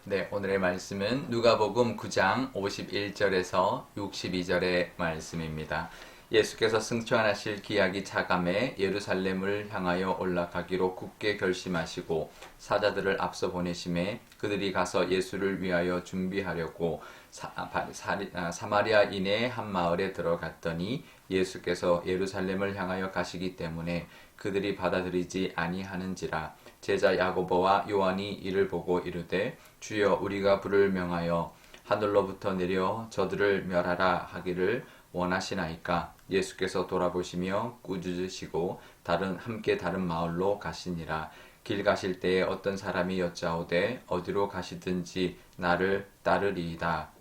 네, 오늘의 말씀은 누가복음 9장 51절에서 62절의 말씀입니다. 예수께서 승천하실 기약이 차감해 예루살렘을 향하여 올라가기로 굳게 결심하시고 사자들을 앞서 보내심에 그들이 가서 예수를 위하여 준비하려고 사마리아인의 한 마을에 들어갔더니 예수께서 예루살렘을 향하여 가시기 때문에 그들이 받아들이지 아니하는지라. 제자 야고보와 요한이 이를 보고 이르되 주여 우리가 불을 명하여 하늘로부터 내려 저들을 멸하라 하기를 원하시나이까. 예수께서 돌아보시며 꾸짖으시고 함께 다른 마을로 가시니라. 길 가실 때에 어떤 사람이 여짜오되 어디로 가시든지 나는 따르리이다.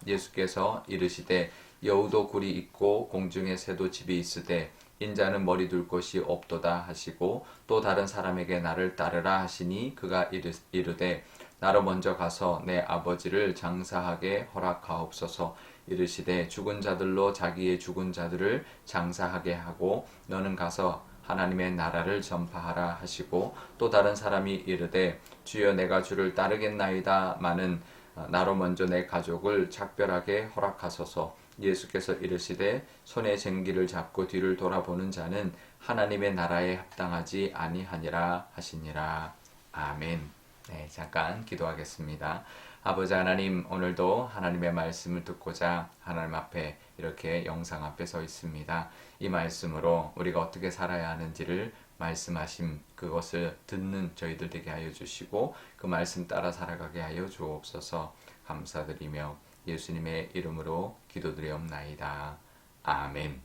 예수께서 이르시되 여우도 굴이 있고 공중에 새도 집이 있으되 인자는 머리 둘 곳이 없도다 하시고 또 다른 사람에게 나를 따르라 하시니 그가 이르되 나로 먼저 가서 내 아버지를 장사하게 허락하옵소서. 이르시되 죽은 자들로 자기의 죽은 자들을 장사하게 하고 너는 가서 하나님의 나라를 전파하라 하시고 또 다른 사람이 이르되 주여 내가 주를 따르겠나이다 마는 나로 먼저 내 가족을 작별하게 허락하소서. 예수께서 이르시되 손에 쟁기를 잡고 뒤를 돌아보는 자는 하나님의 나라에 합당하지 아니하니라 하시니라. 아멘. 네, 잠깐 기도하겠습니다. 아버지 하나님, 오늘도 하나님의 말씀을 듣고자 하나님 앞에 이렇게 영상 앞에 서 있습니다. 이 말씀으로 우리가 어떻게 살아야 하는지를 말씀하심 그것을 듣는 저희들 되게 하여 주시고 그 말씀 따라 살아가게 하여 주옵소서. 감사드리며 예수님의 이름으로 기도드리옵나이다. 아멘.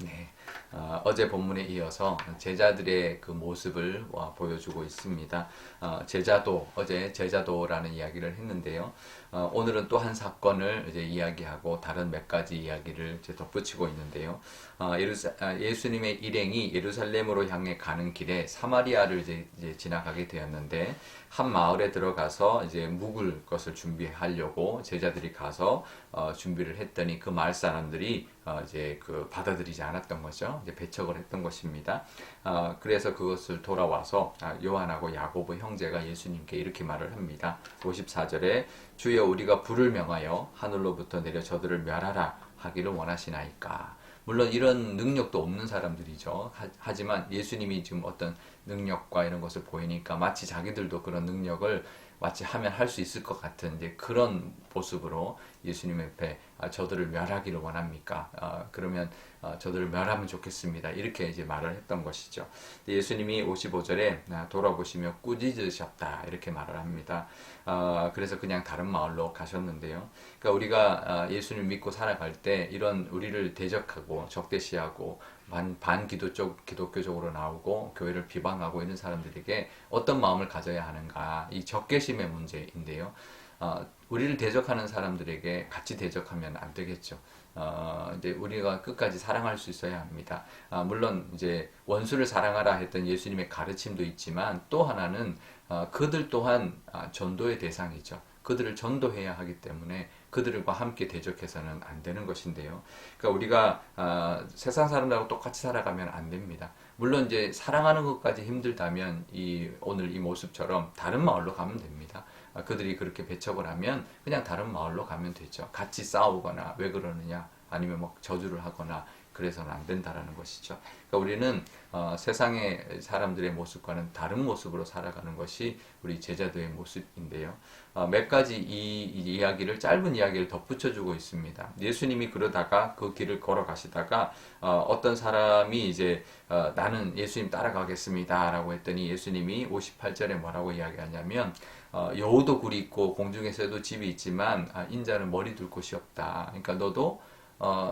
네, 어제 본문에 이어서 제자들의 그 모습을 보여주고 있습니다. 어제 제자도라는 이야기를 했는데요. 오늘은 또 한 사건을 이제 이야기하고 다른 몇 가지 이야기를 이제 덧붙이고 있는데요. 예수님의 일행이 예루살렘으로 향해 가는 길에 사마리아를 이제 지나가게 되었는데 한 마을에 들어가서 이제 묵을 것을 준비하려고 제자들이 가서 준비를 했더니 그 마을 사람들이 이제 그 받아들이지 않았던 거죠. 이제 배척을 했던 것입니다. 그래서 그것을 돌아와서 요한하고 야고보 형제가 예수님께 이렇게 말을 합니다. 54절에 주여 우리가 불을 명하여 하늘로부터 내려 저들을 멸하라 하기를 원하시나이까. 물론 이런 능력도 없는 사람들이죠. 하지만 예수님이 지금 어떤 능력과 이런 것을 보이니까 마치 자기들도 그런 능력을 마치 하면 할 수 있을 것 같은 이제 그런 모습으로 예수님 앞에 저들을 멸하기를 원합니까? 그러면 저들을 멸하면 좋겠습니다. 이렇게 이제 말을 했던 것이죠. 예수님이 55절에 돌아보시며 꾸짖으셨다 이렇게 말을 합니다. 그래서 그냥 다른 마을로 가셨는데요. 그러니까 우리가 예수님 믿고 살아갈 때 이런 우리를 대적하고 적대시하고 기독교적으로 나오고 교회를 비방하고 이런 사람들에게 어떤 마음을 가져야 하는가, 이 적개심의 문제인데요. 우리를 대적하는 사람들에게 같이 대적하면 안 되겠죠. 이제 우리가 끝까지 사랑할 수 있어야 합니다. 물론 이제 원수를 사랑하라 했던 예수님의 가르침도 있지만 또 하나는 그들 또한 전도의 대상이죠. 그들을 전도해야 하기 때문에 그들과 함께 대적해서는 안 되는 것인데요. 그러니까 우리가 세상 사람들하고 똑같이 살아가면 안 됩니다. 물론 이제 사랑하는 것까지 힘들다면 오늘 이 모습처럼 다른 마을로 가면 됩니다. 그들이 그렇게 배척을 하면 그냥 다른 마을로 가면 되죠. 같이 싸우거나 왜 그러느냐 아니면 뭐 저주를 하거나 그래서는 안 된다라는 것이죠. 그러니까 우리는 세상의 사람들의 모습과는 다른 모습으로 살아가는 것이 우리 제자도의 모습인데요. 몇 가지 이 이야기를 짧은 이야기를 덧붙여주고 있습니다. 예수님이 그러다가 그 길을 걸어가시다가 어떤 사람이 이제 나는 예수님 따라가겠습니다라고 했더니 예수님이 58절에 뭐라고 이야기하냐면 여우도 굴이 있고 공중에 새도 집이 있지만 인자는 머리 둘 곳이 없다. 그러니까 너도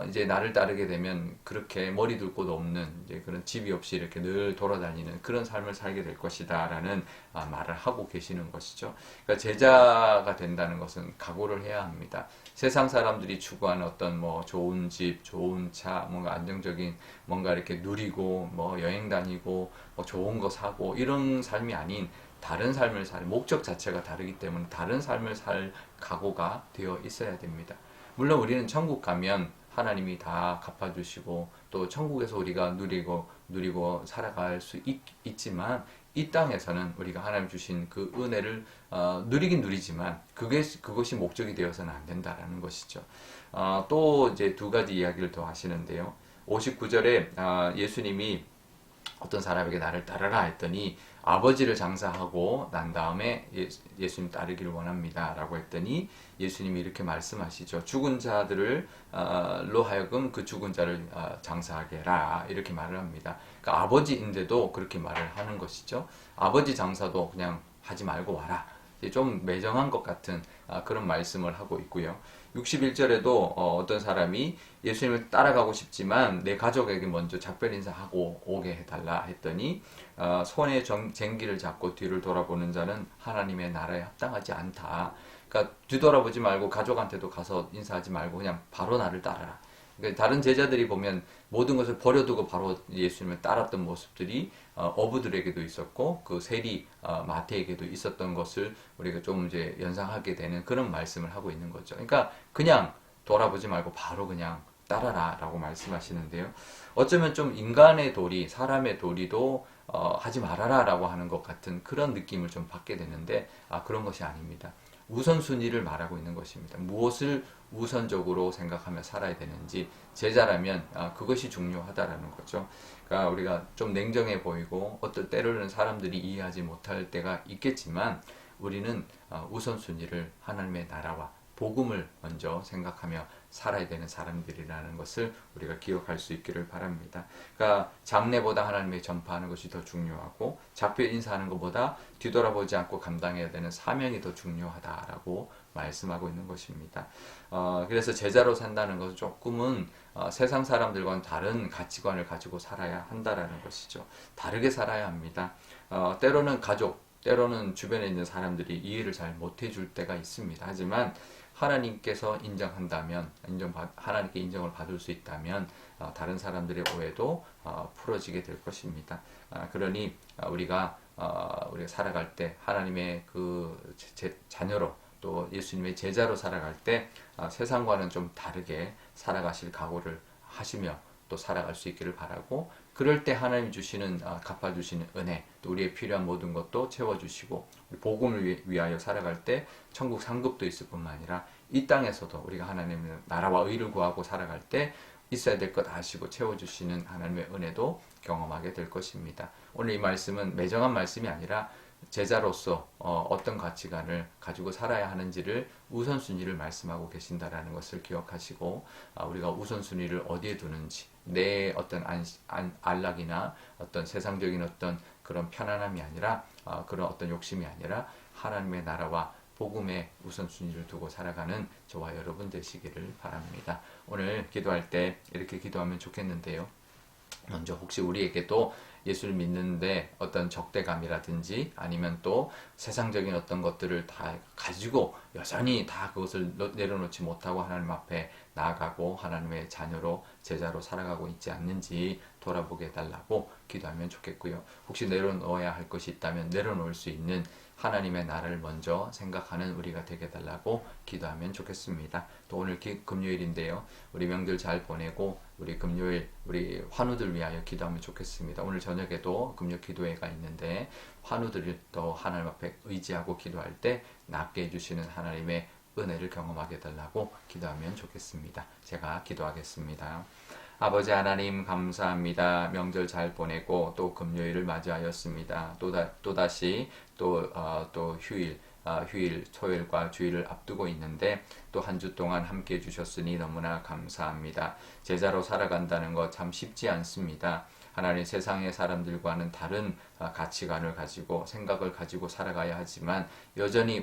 이제 나를 따르게 되면 그렇게 머리 둘 곳 없는 이제 그런 집이 없이 이렇게 늘 돌아다니는 그런 삶을 살게 될 것이다 라는 말을 하고 계시는 것이죠. 그러니까 제자가 된다는 것은 각오를 해야 합니다. 세상 사람들이 추구하는 어떤 뭐 좋은 집, 좋은 차, 뭔가 안정적인 뭔가 이렇게 누리고 뭐 여행 다니고 뭐 좋은 거 사고 이런 삶이 아닌 다른 삶을 살 목적 자체가 다르기 때문에 다른 삶을 살 각오가 되어 있어야 됩니다. 물론 우리는 천국 가면 하나님이 다 갚아주시고 또 천국에서 우리가 누리고 살아갈 수 있지만 이 땅에서는 우리가 하나님 주신 그 은혜를 누리긴 누리지만 그것이 목적이 되어서는 안 된다라는 것이죠. 또 이제 두 가지 이야기를 더 하시는데요. 59절에 예수님이 어떤 사람에게 나를 따르라 했더니 아버지를 장사하고 난 다음에 예수님 따르기를 원합니다 라고 했더니 예수님이 이렇게 말씀하시죠. 죽은 자들로 하여금 그 죽은 자를 장사하게 해라 이렇게 말을 합니다. 그러니까 아버지인데도 그렇게 말을 하는 것이죠. 아버지 장사도 그냥 하지 말고 와라. 좀 매정한 것 같은 그런 말씀을 하고 있고요. 61절에도 어떤 사람이 예수님을 따라가고 싶지만 내 가족에게 먼저 작별 인사하고 오게 해달라 했더니 손에 쟁기를 잡고 뒤를 돌아보는 자는 하나님의 나라에 합당하지 않다. 그러니까 뒤돌아보지 말고 가족한테도 가서 인사하지 말고 그냥 바로 나를 따라라. 그러니까 다른 제자들이 보면 모든 것을 버려두고 바로 예수님을 따랐던 모습들이 어부들에게도 있었고 그 세리 마태에게도 있었던 것을 우리가 좀 이제 연상하게 되는 그런 말씀을 하고 있는 거죠. 그러니까 그냥 돌아보지 말고 바로 그냥 따라라 라고 말씀하시는데요. 어쩌면 좀 인간의 도리, 사람의 도리도 하지 말아라 라고 하는 것 같은 그런 느낌을 좀 받게 되는데 그런 것이 아닙니다. 우선순위를 말하고 있는 것입니다. 무엇을 우선적으로 생각하며 살아야 되는지 제자라면 그것이 중요하다라는 거죠. 그러니까 우리가 좀 냉정해 보이고 어떤 때로는 사람들이 이해하지 못할 때가 있겠지만 우리는 우선순위를 하나님의 나라와 복음을 먼저 생각하며 살아야 되는 사람들이라는 것을 우리가 기억할 수 있기를 바랍니다. 그러니까 장래보다 하나님의 전파하는 것이 더 중요하고 작별 인사하는 것보다 뒤돌아보지 않고 감당해야 되는 사명이 더 중요하다라고 말씀하고 있는 것입니다. 그래서 제자로 산다는 것은 조금은 세상 사람들과는 다른 가치관을 가지고 살아야 한다라는 것이죠. 다르게 살아야 합니다. 때로는 가족, 때로는 주변에 있는 사람들이 이해를 잘 못해 줄 때가 있습니다. 하지만 하나님께서 인정한다면, 하나님께 인정을 받을 수 있다면 다른 사람들의 오해도 풀어지게 될 것입니다. 그러니 우리가 살아갈 때 하나님의 그 자녀로 또 예수님의 제자로 살아갈 때 세상과는 좀 다르게 살아가실 각오를 하시며 또 살아갈 수 있기를 바라고, 그럴 때 하나님 주시는 갚아주시는 은혜, 또 우리의 필요한 모든 것도 채워주시고 복음을 위하여 살아갈 때 천국 상급도 있을 뿐만 아니라 이 땅에서도 우리가 하나님의 나라와 의를 구하고 살아갈 때 있어야 될 것 아시고 채워주시는 하나님의 은혜도 경험하게 될 것입니다. 오늘 이 말씀은 매정한 말씀이 아니라 제자로서 어떤 가치관을 가지고 살아야 하는지를 우선순위를 말씀하고 계신다라는 것을 기억하시고 우리가 우선순위를 어디에 두는지, 내 어떤 안락이나 어떤 세상적인 어떤 그런 편안함이 아니라 그런 어떤 욕심이 아니라 하나님의 나라와 복음의 우선순위를 두고 살아가는 저와 여러분 되시기를 바랍니다. 오늘 기도할 때 이렇게 기도하면 좋겠는데요. 먼저 혹시 우리에게도 예수를 믿는데 어떤 적대감이라든지 아니면 또 세상적인 어떤 것들을 다 가지고 여전히 다 그것을 내려놓지 못하고 하나님 앞에 나아가고 하나님의 자녀로 제자로 살아가고 있지 않는지 돌아보게 해달라고 기도하면 좋겠고요. 혹시 내려놓아야 할 것이 있다면 내려놓을 수 있는 하나님의 나라를 먼저 생각하는 우리가 되게 해달라고 기도하면 좋겠습니다. 또 오늘 금요일인데요. 우리 명절 잘 보내고 우리 금요일 우리 환우들 위하여 기도하면 좋겠습니다. 오늘 저녁에도 금요 기도회가 있는데 환우들을 또 하나님 앞에 의지하고 기도할 때 낫게 해주시는 하나님의 은혜를 경험하게 해달라고 기도하면 좋겠습니다. 제가 기도하겠습니다. 아버지 하나님 감사합니다. 명절 잘 보내고 또 금요일을 맞이하였습니다. 또다시 또 휴일, 토요일과 주일을 앞두고 있는데 또 한 주 동안 함께 해주셨으니 너무나 감사합니다. 제자로 살아간다는 것 참 쉽지 않습니다. 하나님 세상의 사람들과는 다른 가치관을 가지고 생각을 가지고 살아가야 하지만 여전히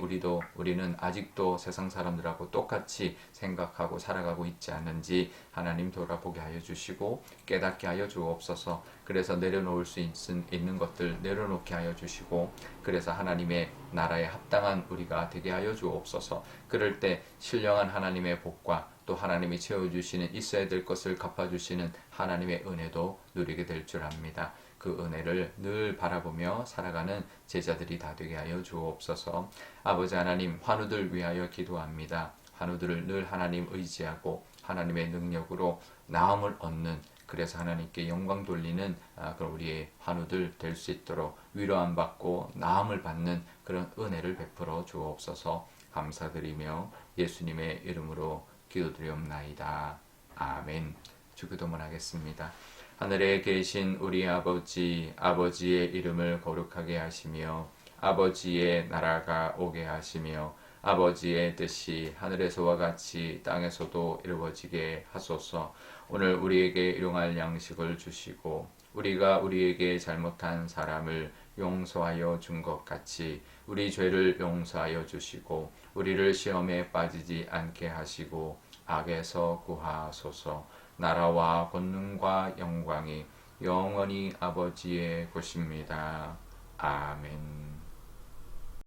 우리는 아직도 세상 사람들하고 똑같이 생각하고 살아가고 있지 않은지 하나님 돌아보게 하여 주시고 깨닫게 하여 주옵소서. 그래서 내려놓을 수 있는 것들 내려놓게 하여 주시고 그래서 하나님의 나라에 합당한 우리가 되게 하여 주옵소서. 그럴 때 신령한 하나님의 복과 또 하나님이 채워주시는 있어야 될 것을 갚아주시는 하나님의 은혜도 누리게 될 줄 압니다. 그 은혜를 늘 바라보며 살아가는 제자들이 다 되게 하여 주옵소서. 아버지 하나님, 환우들 위하여 기도합니다. 환우들을 늘 하나님 의지하고 하나님의 능력으로 나음을 얻는 그래서 하나님께 영광 돌리는 그런 우리의 환우들 될 수 있도록 위로함 받고 나음을 받는 그런 은혜를 베풀어 주옵소서. 감사드리며 예수님의 이름으로 기도드리옵나이다. 아멘. 주기도문 하겠습니다. 하늘에 계신 우리 아버지, 아버지의 이름을 거룩하게 하시며 아버지의 나라가 오게 하시며 아버지의 뜻이 하늘에서와 같이 땅에서도 이루어지게 하소서. 오늘 우리에게 일용할 양식을 주시고 우리가 우리에게 잘못한 사람을 용서하여 준 것 같이 우리 죄를 용서하여 주시고 우리를 시험에 빠지지 않게 하시고 악에서 구하소서. 나라와 권능과 영광이 영원히 아버지의 것입니다. 아멘.